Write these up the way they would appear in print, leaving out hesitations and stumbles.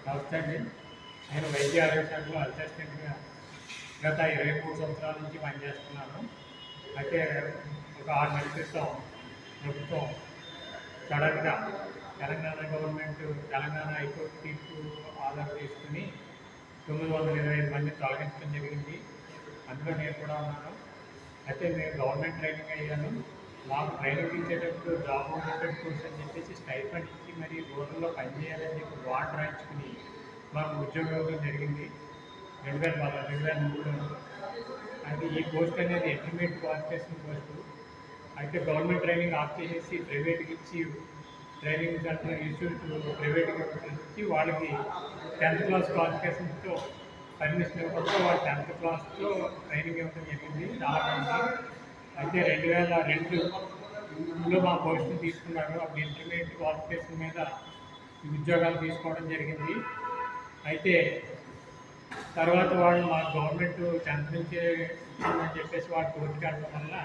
నమస్తే అండి. నేను వైద్య ఆరోగ్య శాఖలో అసిస్టెంట్‌గా గత 23 సంవత్సరాల నుంచి పనిచేస్తున్నాను. అయితే ఒక 6 నెలల క్రితం ప్రభుత్వం సడన్‌గా తెలంగాణ గవర్నమెంట్ తెలంగాణ హైకోర్టు తీర్పు ఆధారం తీసుకుని 925 మందిని తొలగించడం జరిగింది. అందులో నేను కూడా ఉన్నాను. అయితే నేను గవర్నమెంట్ ట్రైనింగ్ అయ్యాను. మాకు ట్రైనింగ్ ఇచ్చేటప్పుడు జాబ్ ఓరియంటెడ్ కోర్స్ అని చెప్పేసి స్టైఫండ్ ఇచ్చి మరి రోజుల్లో పనిచేయాలని చెప్పి వాటర్ రాయించుకుని మాకు ఉద్యోగం ఇవ్వడం జరిగింది 2003లో. అయితే ఈ పోస్ట్ అనేది ఇంటర్మీడియట్ క్వాలిఫికేషన్ పోస్టు. అయితే గవర్నమెంట్ ట్రైనింగ్ ఆఫ్ చేసేసి ప్రైవేట్కి ఇచ్చి ట్రైనింగ్ సెంటర్ ఇన్స్టిట్యూట్ ప్రైవేట్గా ఇచ్చి వాళ్ళకి 10th క్లాస్ క్వాలిఫికేషన్తో పర్మిషన్ ఇవ్వడంతో వాళ్ళు 10th క్లాస్తో ట్రైనింగ్ ఇవ్వడం జరిగింది చాలామంది. అయితే 2002లో మా పోస్టులు తీసుకున్నారు. అప్పుడు ఇంటర్మీడియట్ క్వాలిఫికేషన్ మీద ఉద్యోగాలు తీసుకోవడం జరిగింది. అయితే తర్వాత వాళ్ళు మా గవర్నమెంట్ 10th నుంచే ఇచ్చిందని చెప్పేసి వాళ్ళు కోర్టుకి వెళ్ళడం వల్ల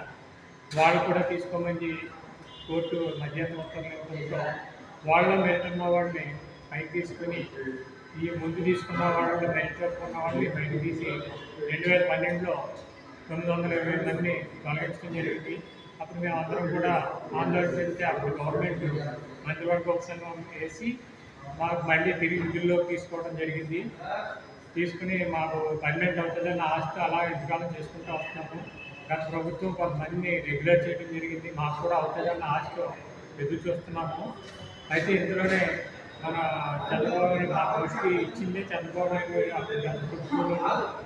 వాళ్ళు కూడా తీసుకోమని కోర్టు మధ్యాహ్నం ఉత్తర్వులు ఇవ్వడంతో వాళ్ళు మెరిట్ ఉన్న వాళ్ళని పైకి తీసుకుని ఈ ముందు తీసుకున్న వాళ్ళు మెరిట్ ఉన్న వాళ్ళని బయటకు తీసి 2012లో 920 మందిని తొలగించడం జరిగింది. అప్పుడు మేము అందరం కూడా ఆందోళన చెందితే అప్పుడు గవర్నమెంట్ మంత్రివర్గ ఉపసంఘం వేసి మాకు మళ్ళీ తిరిగి విధుల్లోకి తీసుకోవడం జరిగింది. తీసుకుని మాకు పర్మనెంట్ అవుతుందని ఆస్తి అలా ఇంతకాలం చేసుకుంటూ వస్తున్నాము. గత ప్రభుత్వం కొంతమందిని రెగ్యులర్ చేయడం జరిగింది. మాకు కూడా అవుతుందన్న ఆశతో ఎదురు చూస్తున్నాము. అయితే ఇందులోనే మన చంద్రబాబు నాయుడు మా పోస్ట్కి ఇచ్చిందే చంద్రబాబు నాయుడు అప్పుడు గత ప్రభుత్వంలో.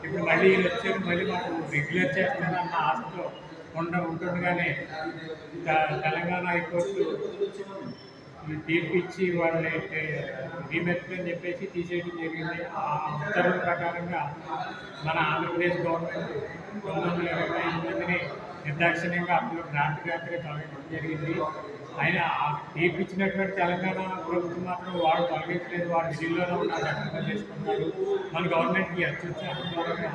ఇప్పుడు మళ్ళీ ఈయన వచ్చారు, మళ్ళీ మాకు రెగ్యులర్ చేస్తానన్న ఆశతో ఉంటుండగానే తెలంగాణ హైకోర్టు ఈ తీర్పు ఇచ్చి వాళ్ళని రీమెరిట్ అని చెప్పేసి తీసేయడం జరిగింది. ఆ ఉత్తర్వుల ప్రకారంగా మన ఆంధ్రప్రదేశ్ గవర్నమెంట్ 925 మందిని నిర్దాక్షిణ్యంగా అప్పుడు క్రాంతిగా తొలగించడం జరిగింది. అయినా ఆ తీర్పు ఇచ్చినటువంటి తెలంగాణ ప్రభుత్వం మాత్రం వాడు తొలగించలేదు. వాడు విధుల్లోనే ఉన్నారు, చట్టంగా చేసుకుంటారు. మన గవర్నమెంట్కి అత్యుత్సాహంగా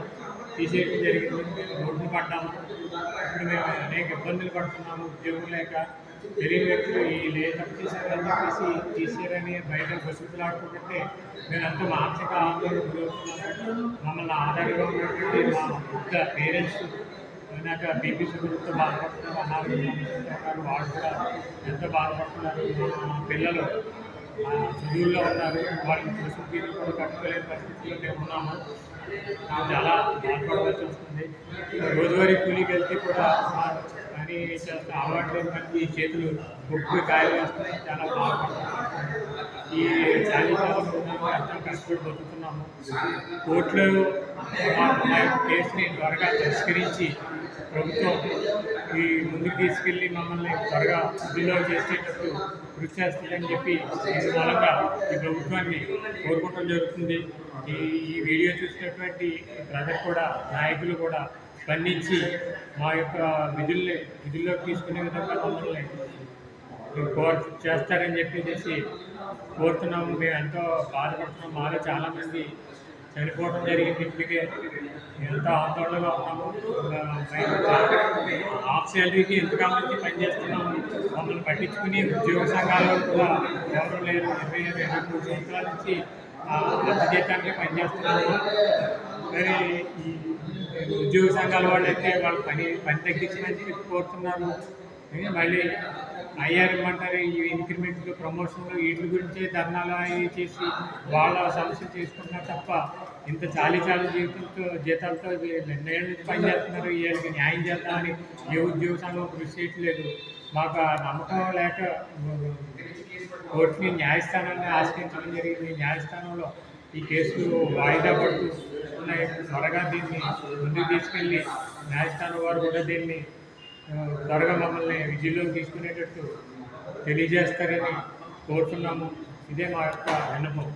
తీసేయడం జరిగింది. మేము రోడ్డు పడ్డాము. ఇప్పుడు మేము అనేక ఇబ్బందులు పడుతున్నాము. ఉద్యోగం లేక తెలియని వ్యక్తులు ఈ తప్పు చేశారని చెప్పేసి తీసారని బయట బస్సులాడుకుంటుంటే మేమంతా మానసిక ఆందోళన గురవుతున్నాము. మమ్మల్ని ఆధారంగా ఉన్నటువంటి మా వృద్ధ పేరెంట్స్ అయినాక బీపీ షుగర్తో బాధపడుతున్నారు, అనారోగ్య సమస్యలు వాళ్ళు కూడా ఎంతో బాధపడుతున్నారు. మా పిల్లలు చదువుల్లో ఉన్నారు, వాళ్ళని చూసి తీరు కూడా కట్టుకోలేని పరిస్థితుల్లో మేము ఉన్నాము. చాలా బాధపడవలసి వస్తుంది. రోజువారీ కూలీకి వెళ్తే కూడా పని చేస్తే అలవాటు లేని పనికి ఈ చేతులు బొగ్గు కాయలు వేస్తున్నాయి, చాలా బాధపడుతున్నాము. ఈ చాలీసార్లు ఎంతో కష్టపడి బతుకుతున్నాము. కోర్టులో మా యొక్క కేసుని త్వరగా పరిష్కరించి ప్రభుత్వం ఈ ముందుకు తీసుకెళ్ళి మమ్మల్ని త్వరగా విధిలో చేసేటట్టు కృషి చేస్తుందని చెప్పి ఈ మూలంగా ఈ ప్రభుత్వాన్ని కోరుకోవడం జరుగుతుంది. ఈ వీడియో చూసినటువంటి ప్రజలు కూడా నాయకులు కూడా స్పందించి మా యొక్క విధుల్లోకి తీసుకునే విధంగా మమ్మల్ని చేస్తారని చెప్పేసి కోరుతున్నాము. మేము ఎంతో బాధపడుతున్నాం. మాలో చాలామంది చనిపోవడం జరిగింది. ఇప్పటికే ఎంతో ఆందోళనగా ఉన్నాము. హాఫ్ శాలరీకి ఎంతకాలం నుంచి పనిచేస్తున్నాము. మమ్మల్ని పట్టించుకుని ఉద్యోగ సంఘాల్లో కూడా ఎవరు లేరు. 23 సంవత్సరాల నుంచి మధ్య జీతానికి పనిచేస్తున్నాము. మరి ఈ ఉద్యోగ సంఘాల వాళ్ళు అయితే వాళ్ళు పని తగ్గించమని కోరుతున్నారు. మళ్ళీ ఐఆర్ ఇమ్మంటారు. ఈ ఇంక్రిమెంట్లు, ప్రమోషన్లు వీటి గురించి ధర్నాలు అవి చేసి వాళ్ళ సమస్య చేసుకుంటున్నారు తప్ప ఇంత చాలీ జీతాలతో 2 ఏళ్ళ నుంచి పనిచేస్తున్నారు. వీళ్ళకి న్యాయం చేద్దామని ఏ ఉద్యోగ సంఘం కృషి చేయట్లేదు. మాకు ఆ నమ్మకం లేక కోర్టుని న్యాయస్థానాన్ని ఆశ్రయించడం జరిగింది. న్యాయస్థానంలో ఈ కేసులు వాయిదా పడుతూ ఉన్నాయి. త్వరగా దీన్ని ముందుకు తీసుకెళ్ళి న్యాయస్థానం వారు కూడా దీన్ని త్వరగా మమ్మల్ని విధుల్లోకి తీసుకునేటట్టు తెలియజేస్తారని కోరుతున్నాము. ఇదే మా యొక్క విన్నపం.